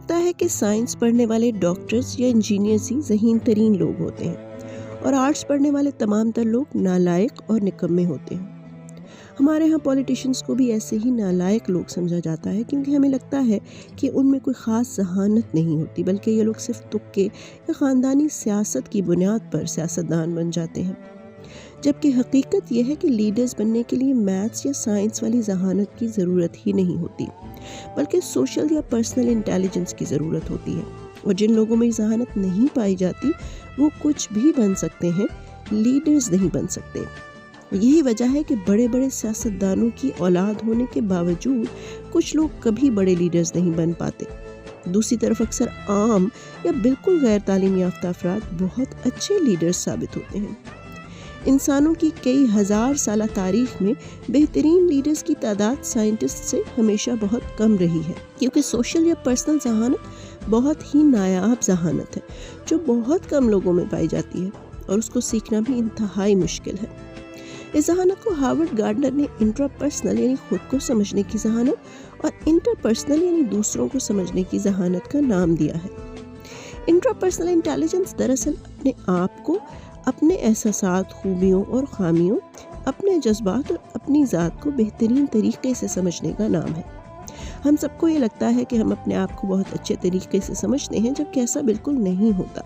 لگتا ہے کہ سائنس پڑھنے والے ڈاکٹرز یا انجینئرز ہی ذہین ترین لوگ ہوتے ہیں اور آرٹس پڑھنے والے تمام تر لوگ نالائق اور نکمے ہوتے ہیں۔ ہمارے ہاں پولیٹیشنز کو بھی ایسے ہی نالائق لوگ سمجھا جاتا ہے، کیونکہ ہمیں لگتا ہے کہ ان میں کوئی خاص ذہانت نہیں ہوتی، بلکہ یہ لوگ صرف تکے یا خاندانی سیاست کی بنیاد پر سیاستدان بن جاتے ہیں، جبکہ حقیقت یہ ہے کہ لیڈرز بننے کے لیے میتھس یا سائنس والی ذہانت کی ضرورت ہی نہیں ہوتی، بلکہ سوشل یا پرسنل انٹیلیجنس کی ضرورت ہوتی ہے، اور جن لوگوں میں یہ ذہانت نہیں پائی جاتی وہ کچھ بھی بن سکتے ہیں، لیڈرز نہیں بن سکتے۔ یہی وجہ ہے کہ بڑے بڑے سیاستدانوں کی اولاد ہونے کے باوجود کچھ لوگ کبھی بڑے لیڈرز نہیں بن پاتے۔ دوسری طرف اکثر عام یا بالکل غیر تعلیم یافتہ افراد بہت اچھے لیڈرز ثابت ہوتے ہیں۔ انسانوں کی کئی ہزار سالہ تاریخ میں بہترین لیڈرز کی تعداد سائنٹسٹ سے ہمیشہ بہت کم رہی ہے، کیونکہ سوشل یا پرسنل ذہانت بہت ہی نایاب ذہانت ہے جو بہت کم لوگوں میں پائی جاتی ہے، اور اس کو سیکھنا بھی انتہائی مشکل ہے۔ اس ذہانت کو ہارورڈ گارڈنر نے انٹرا پرسنل یعنی خود کو سمجھنے کی ذہانت اور انٹر پرسنل یعنی دوسروں کو سمجھنے کی ذہانت کا نام دیا ہے۔ انٹرا پرسنل انٹیلیجنس دراصل اپنے آپ کو، اپنے احساسات، خوبیوں اور خامیوں، اپنے جذبات اور اپنی ذات کو بہترین طریقے سے سمجھنے کا نام ہے۔ ہم سب کو یہ لگتا ہے کہ ہم اپنے آپ کو بہت اچھے طریقے سے سمجھتے ہیں، جبکہ ایسا بالکل نہیں ہوتا۔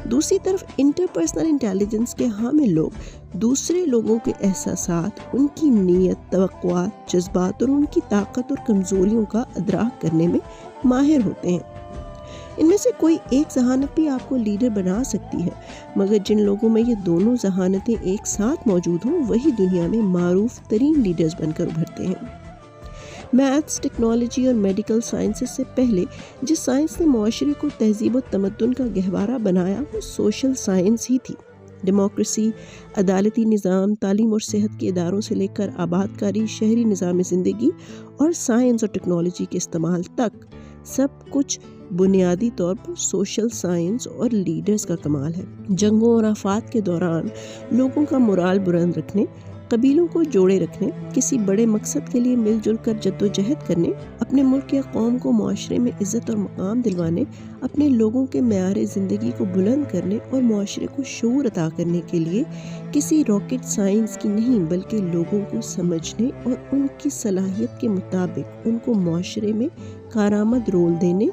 دوسری طرف انٹر پرسنل انٹیلیجنس کے حامل لوگ دوسرے لوگوں کے احساسات، ان کی نیت، توقعات، جذبات اور ان کی طاقت اور کمزوریوں کا ادراک کرنے میں ماہر ہوتے ہیں۔ ان میں سے کوئی ایک ذہانت بھی آپ کو لیڈر بنا سکتی ہے، مگر جن لوگوں میں یہ دونوں ذہانتیں ایک ساتھ موجود ہوں وہی دنیا میں معروف ترین لیڈرز بن کر ابھرتے ہیں۔ میتھس، ٹیکنالوجی اور میڈیکل سائنسز سے پہلے جس سائنس نے معاشرے کو تہذیب و تمدن کا گہوارہ بنایا وہ سوشل سائنس ہی تھی۔ ڈیموکریسی، عدالتی نظام، تعلیم اور صحت کے اداروں سے لے کر آباد کاری، شہری نظام زندگی اور سائنس اور ٹیکنالوجی کے استعمال تک سب کچھ بنیادی طور پر سوشل سائنس اور لیڈرز کا کمال ہے۔ جنگوں اور آفات کے دوران لوگوں کا مورال بلند رکھنے، قبیلوں کو جوڑے رکھنے، کسی بڑے مقصد کے لیے مل جل کر جدوجہد کرنے، اپنے ملک یا قوم کو معاشرے میں عزت اور مقام دلوانے، اپنے لوگوں کے معیار زندگی کو بلند کرنے اور معاشرے کو شعور عطا کرنے کے لیے کسی راکٹ سائنس کی نہیں بلکہ لوگوں کو سمجھنے اور ان کی صلاحیت کے مطابق ان کو معاشرے میں کارآمد رول دینے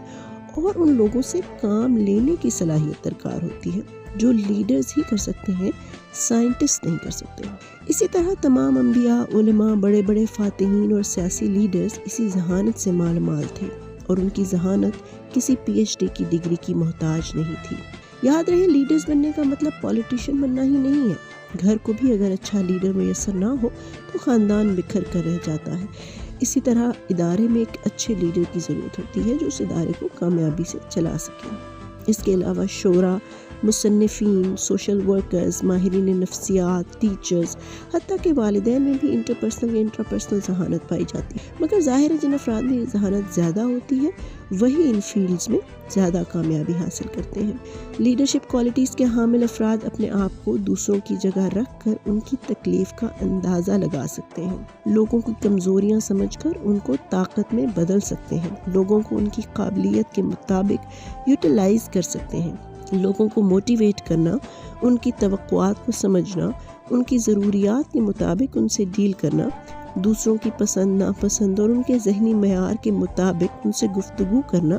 اور ان لوگوں سے کام لینے کی صلاحیت درکار ہوتی ہے جو لیڈرز ہی کر سکتے ہیں، سائنٹسٹ نہیں کر سکتے۔ اسی طرح تمام انبیاء، علماء، بڑے بڑے فاتحین اور سیاسی لیڈرز اسی ذہانت سے مال مال تھے، اور ان کی ذہانت کسی پی ایچ ڈی کی ڈگری کی محتاج نہیں تھی۔ یاد رہے، لیڈرز بننے کا مطلب پولیٹیشین بننا ہی نہیں ہے۔ گھر کو بھی اگر اچھا لیڈر میسر نہ ہو تو خاندان بکھر کر رہ جاتا ہے۔ اسی طرح ادارے میں ایک اچھے لیڈر کی ضرورت ہوتی ہے جو اس ادارے کو کامیابی سے چلا سکے۔ اس کے علاوہ شعراء، مصنفین، سوشل ورکرز، ماہرین نفسیات، ٹیچرز، حتیٰ کہ والدین میں بھی انٹرپرسنل یا انٹراپرسنل ذہانت پائی جاتی ہے، مگر ظاہر ہے جن افراد میں یہ ذہانت زیادہ ہوتی ہے وہی ان فیلڈز میں زیادہ کامیابی حاصل کرتے ہیں۔ لیڈرشپ کوالٹیز کے حامل افراد اپنے آپ کو دوسروں کی جگہ رکھ کر ان کی تکلیف کا اندازہ لگا سکتے ہیں، لوگوں کی کمزوریاں سمجھ کر ان کو طاقت میں بدل سکتے ہیں، لوگوں کو ان کی قابلیت کے مطابق یوٹیلائز کر سکتے ہیں، لوگوں کو موٹیویٹ کرنا، ان کی توقعات کو سمجھنا، ان کی ضروریات کے مطابق ان سے ڈیل کرنا، دوسروں کی پسند ناپسند اور ان کے ذہنی معیار کے مطابق ان سے گفتگو کرنا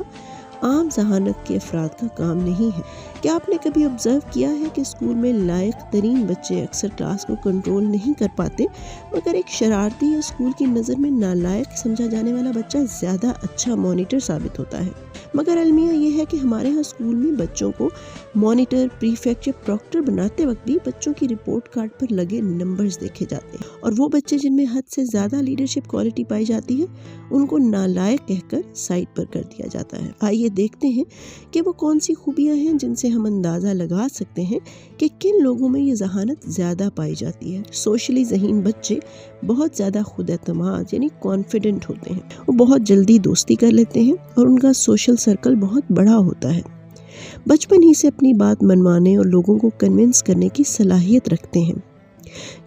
عام ذہانت کے افراد کا کام نہیں ہے۔ کیا آپ نے کبھی آبزرو کیا ہے کہ اسکول میں لائق ترین بچے اکثر کلاس کو کنٹرول نہیں کر پاتے، مگر ایک شرارتی یا اسکول کی نظر میں نالائق سمجھا جانے والا بچہ زیادہ اچھا مانیٹر ثابت ہوتا ہے؟ مگر المیہ یہ ہے کہ ہمارے ہاں اسکول میں بچوں کو مانیٹر، پریفیکٹ یا پروکٹر بناتے وقت بھی بچوں کی رپورٹ کارڈ پر لگے نمبرز دیکھے جاتے ہیں، اور وہ بچے جن میں حد سے زیادہ لیڈرشپ کوالٹی پائی جاتی ہے ان کو نالائق کہہ کر سائڈ پر کر دیا جاتا ہے۔ آئیے دیکھتے ہیں کہ وہ کون سی خوبیاں ہیں جن سے ہم اندازہ لگا سکتے ہیں کہ کن لوگوں میں یہ ذہانت زیادہ پائی جاتی ہے۔ سوشلی ذہین بچے بہت زیادہ خود اعتماد یعنی کانفیڈنٹ ہوتے ہیں، وہ بہت جلدی دوستی کر لیتے ہیں اور ان کا سوشل سرکل بہت بڑا ہوتا ہے، بچپن ہی سے اپنی بات منوانے اور لوگوں کو کنونس کرنے کی صلاحیت رکھتے ہیں۔